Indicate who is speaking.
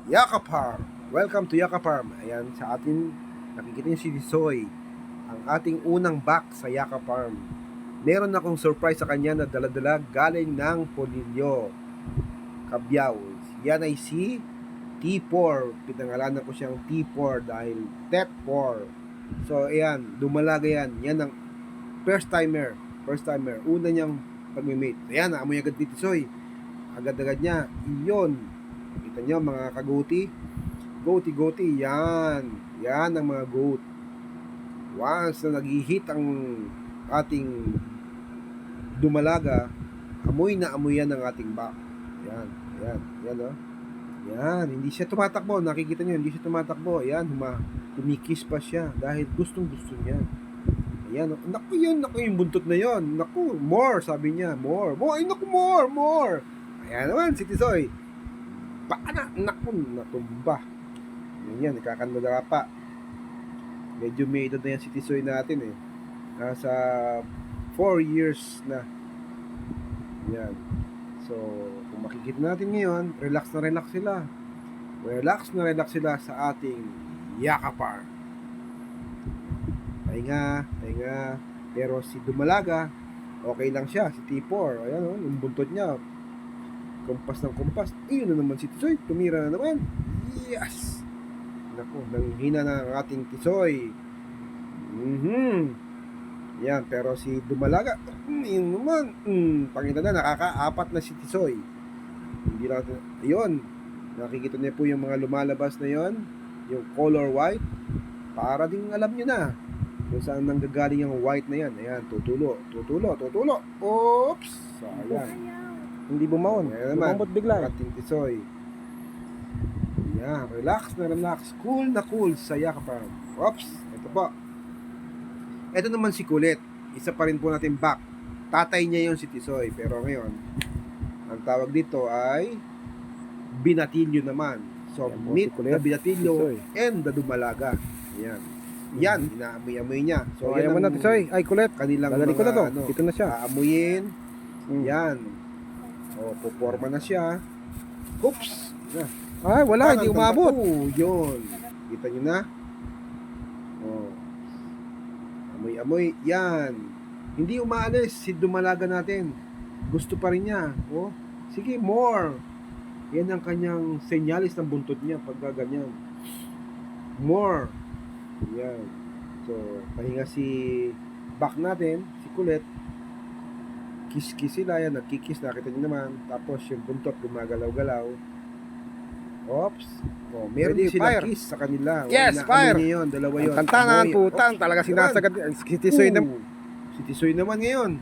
Speaker 1: Yaka Farm. Welcome to Yaka Farm. Ayan, sa atin, nakikita niyo si Soy, ang ating unang back sa Yaka Farm. Meron akong surprise sa kanya na dala-dala galing ng Polillo, Cabiao. Yan ay si T4. Pinangalanan ko siyang T4 dahil Tet4. So, ayan, dumalaga yan. Yan ang first timer. Una niyang pag-mate. Ayan, naamoy agad dito, Soy. Agad-agad niya. Iyon. Kita nyo mga kaguti. Goati. Yan. Yan ang mga goat. Once na nag-hit ang ating dumalaga, amoy na amoy yan ang ating back. Yan. O. Yan. Hindi siya tumatakbo. Nakikita nyo, hindi siya tumatakbo. Yan. Kumikis pa siya dahil gustong gusto niya. Ayan. Naku yung buntot na yon. Naku, more, sabi niya. More. Ay, naku, more. Ayan naman, si Tisoy. Naku, natumba. Yan, ikakandala pa. Medyo may edad na yan si Tisoy natin eh. Nasa 4 years na. Yan. So, kung makikita natin ngayon, relax na relax sila sa ating Yaka Farm. Pahinga. Pero si Dumalaga, okay lang siya, si T4. Ayan o, yung buntot niya, kumpas. Iyon na naman si Tisoy, tumira na naman. Yes! Naku, nanghina na ang ating Tisoy. Yan, pero si Dumalaga, yun naman, pakita na, nakaka-4 na si Tisoy. Hindi lang, ayun, nakikita niya po yung mga lumalabas na yon, yung color white, para ding alam niyo na kung saan nanggagaling yung white na yan. Ayan, tutulo. Oops! Sayang.
Speaker 2: Hindi bumaon. Lumambot bigla.
Speaker 1: Ating Tisoy. Yan, relax. Cool sa Yaka Farm. Oops! Ito po. Ito naman si Kulit. Isa pa rin po natin back. Tatay niya yon si Tisoy. Pero ngayon, ang tawag dito ay Binatilyo naman. So, meet the Binatilyo and the Dumalaga. Yan, inaamoy-amoy niya.
Speaker 2: So, ayaw mo na, Tisoy. Ay, Kulit.
Speaker 1: Kanilang
Speaker 2: dadali ko na to. Dito na siya.
Speaker 1: Aamuyin. Yan. O, puporma na siya. Oops!
Speaker 2: Ay, wala. Hindi umabot.
Speaker 1: Yun. Kita nyo na? O. Amoy-amoy. Yan. Hindi umaalis si Dumalaga natin. Gusto pa rin niya. O. Sige, more. Yan ang kanyang senyalis ng buntot niya pagka ganyan. More. Yan. So, pahinga si back natin, si Kulit. Kiss sila yan, nagkikis, nakita nyo naman. Tapos yung buntot gumagalaw-galaw. Oops. Oh, meron din sila kiss sa kanila.
Speaker 2: Yes, fire!
Speaker 1: Yun, dalawa yun.
Speaker 2: Tantanan, putang, talaga sinasagad. Si Tisoy na.
Speaker 1: Si Tisoy naman ngayon.